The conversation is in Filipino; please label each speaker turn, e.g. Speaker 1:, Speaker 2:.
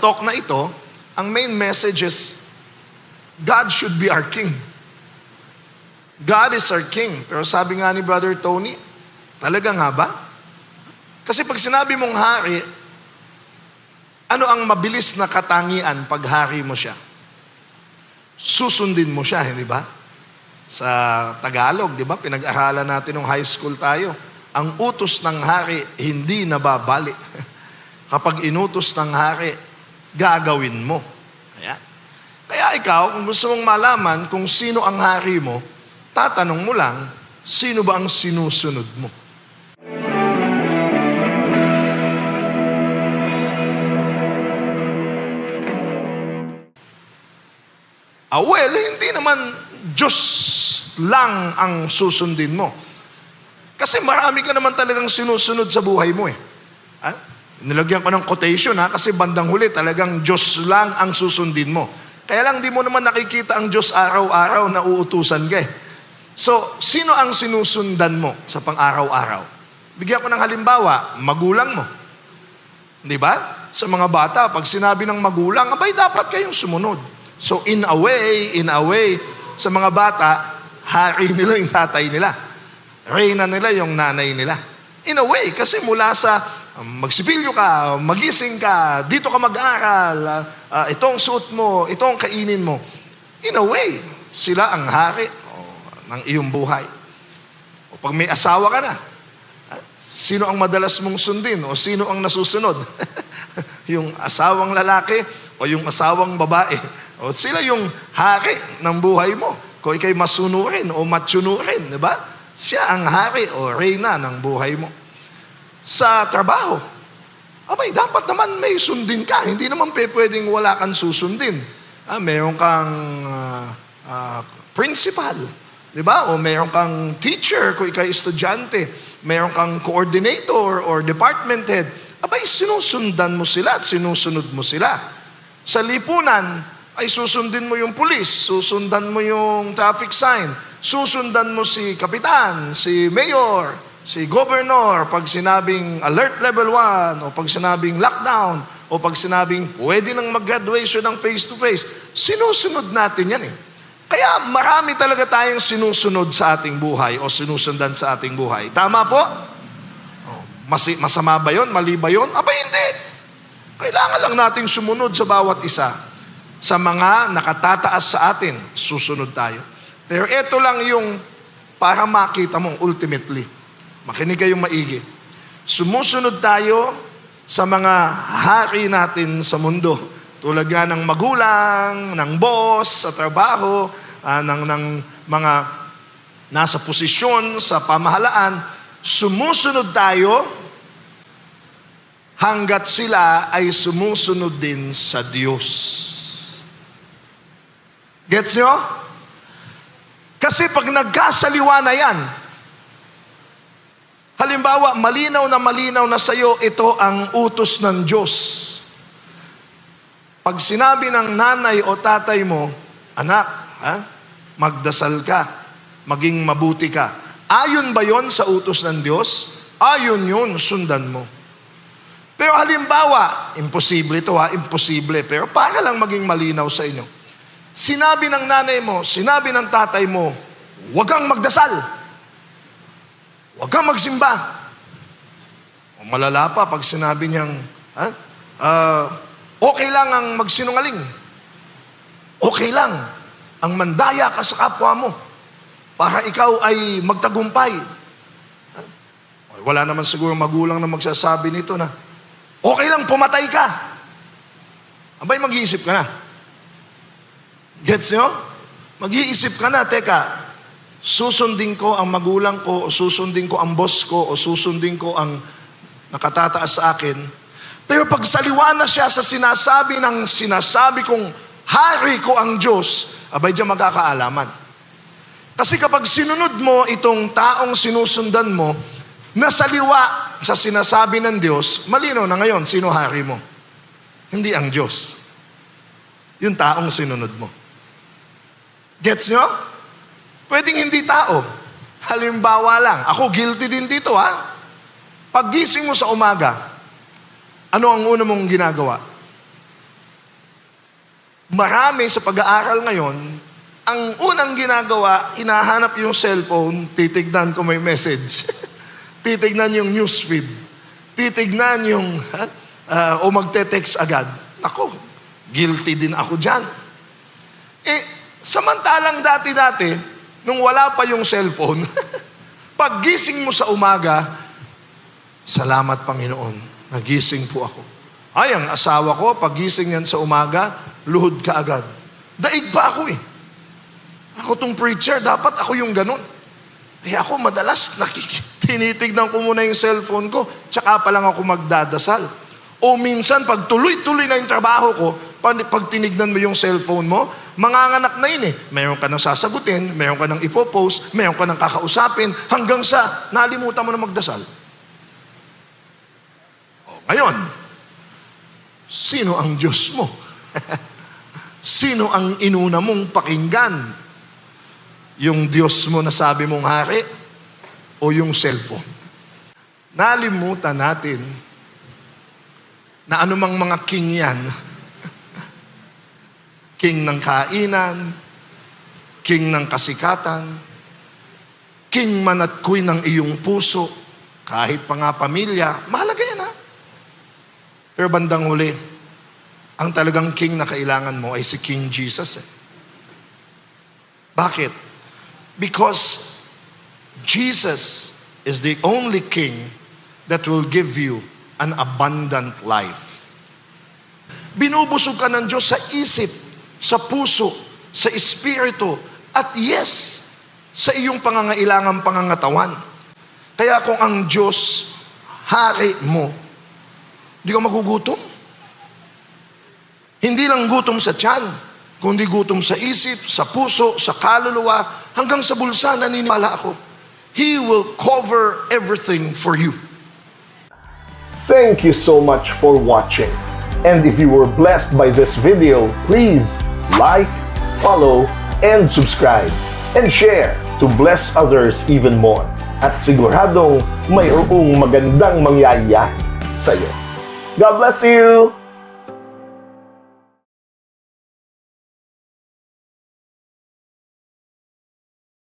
Speaker 1: Talk na ito, ang main message is, God should be our King. God is our King. Pero sabi nga ni Brother Tony, talaga nga ba? Kasi pag sinabi mong hari, ano ang mabilis na katangian pag hari mo siya? Susundin mo siya, hindi ba? Sa Tagalog, di ba? Pinag-aralan natin nung high school tayo. Ang utos ng hari, hindi nababali. Kapag inutos ng hari, gagawin mo. Kaya ikaw, kung gusto mong malaman kung sino ang hari mo, tatanong mo lang, sino ba ang sinusunod mo? Well, hindi naman Diyos lang ang susundin mo. Kasi marami ka naman talagang sinusunod sa buhay mo . Nilagyan ko ng quotation kasi bandang huli talagang Diyos lang ang susundin mo. Kaya lang di mo naman nakikita ang Diyos araw-araw na uutusan ka . So, sino ang sinusundan mo sa pang-araw-araw? Bigyan ko ng halimbawa, magulang mo. Di ba? Sa mga bata, pag sinabi ng magulang, abay dapat kayong sumunod. So, in a way, sa mga bata, hari nila yung tatay nila. Reyna nila yung nanay nila. In a way, kasi mula sa magsipilyo ka, magising ka, dito ka mag-aral, itong suot mo, itong kainin mo. In a way, sila ang hari ng iyong buhay. O pag may asawa ka na, sino ang madalas mong sundin o sino ang nasusunod? Yung asawang lalaki o yung asawang babae. O sila yung hari ng buhay mo. Kung ikay masunurin o matsunurin, di ba? Siya ang hari o reyna ng buhay mo. Sa trabaho, abay, dapat naman may sundin ka. Hindi naman pwedeng wala kang susundin. Meron kang principal, di ba? O meron kang teacher kung ikay estudyante. Meron kang coordinator or department head. Abay, sinusundan mo sila at sinusunod mo sila. Sa lipunan, ay susundin mo yung pulis, susundan mo yung traffic sign, susundan mo si kapitan, si mayor, si governor, pag sinabing alert level 1, o pag sinabing lockdown, o pag sinabing pwede nang mag-graduation ng face-to-face, sinusunod natin yan . Kaya marami talaga tayong sinusunod sa ating buhay o sinusundan sa ating buhay. Tama po? Masama ba yun? Mali ba yun? Aba, hindi. Kailangan lang nating sumunod sa bawat isa. Sa mga nakatataas sa atin, susunod tayo. Pero ito lang yung para makita mo ultimately. Makinig kayong maigi. Sumusunod tayo sa mga hari natin sa mundo. Tulad nga ng magulang, ng boss, sa trabaho, ng mga nasa posisyon, sa pamahalaan. Sumusunod tayo hanggat sila ay sumusunod din sa Diyos. Gets nyo? Kasi pag nagkasaliwa na yan, halimbawa, malinaw na sa iyo, ito ang utos ng Diyos. Pag sinabi ng nanay o tatay mo, anak, magdasal ka, maging mabuti ka. Ayon ba yon sa utos ng Diyos? Ayon yun, sundan mo. Pero halimbawa, imposible ito imposible, pero para lang maging malinaw sa inyo. Sinabi ng nanay mo, sinabi ng tatay mo, huwag kang magdasal. Huwag kang magsimba. O malala pa pag sinabi niyang, okay lang ang magsinungaling. Okay lang ang mandaya ka sa kapwa mo para ikaw ay magtagumpay. Wala naman siguro magulang na magsasabi nito na, okay lang pumatay ka. Abay, mag-iisip ka na. Gets nyo? Mag-iisip ka na, teka, susundin ko ang magulang ko, o susundin ko ang boss ko, o susundin ko ang nakatataas sa akin. Pero pag saliwa na siya sa sinasabi kong hari ko ang Diyos, abay diyan magkakaalaman. Kasi kapag sinunod mo itong taong sinusundan mo, nasaliwa sa sinasabi ng Diyos, malinaw na ngayon, sino hari mo? Hindi ang Diyos. Yung taong sinunod mo. Gets nyo? Pwedeng hindi tao. Halimbawa lang, ako guilty din dito Paggising mo sa umaga, ano ang una mong ginagawa? Marami sa pag-aaral ngayon, ang unang ginagawa, hinahanap yung cellphone, titignan ko may message. Titignan yung newsfeed. Titignan yung, o magte-text agad. Ako, guilty din ako dyan. Samantalang dati-dati, nung wala pa yung cellphone, paggising mo sa umaga, salamat Panginoon, nagising po ako. Ay, ang asawa ko, paggising yan sa umaga, luhod ka agad. Daig pa ako eh. Ako tong preacher, dapat ako yung ganun. Ako madalas tinitignan ko muna yung cellphone ko, tsaka pa lang ako magdadasal. O minsan, pag tuloy-tuloy na yung trabaho ko, pag tinignan mo yung cellphone mo, manganganak na yun eh. Mayroon ka nang sasagutin, mayroon ka nang ipopost, mayroon ka nang kakausapin, hanggang sa nalimutan mo na magdasal. Ngayon, sino ang Diyos mo? Sino ang inuna mong pakinggan? Yung Diyos mo na sabi mong hari o yung cellphone? Nalimutan natin na anumang mga king yan, king ng kainan, king ng kasikatan, king man at queen ng iyong puso, kahit pa nga pamilya, mahalaga yan ha. Pero bandang huli, ang talagang king na kailangan mo ay si King Jesus. Bakit? Because Jesus is the only king that will give you an abundant life. Binubusog ka ng Diyos sa isip, sa puso, sa espiritu, at yes, sa iyong pangangailangang pangangatawan. Kaya kung ang Diyos, hari mo, di ka magugutom. Hindi lang gutom sa tiyan, kundi gutom sa isip, sa puso, sa kaluluwa, hanggang sa bulsa, naniniwala ako. He will cover everything for you.
Speaker 2: Thank you so much for watching. And if you were blessed by this video, please like, follow, and subscribe. And share to bless others even more. At siguradong mayroong magandang mangyayari sa'yo. God bless you!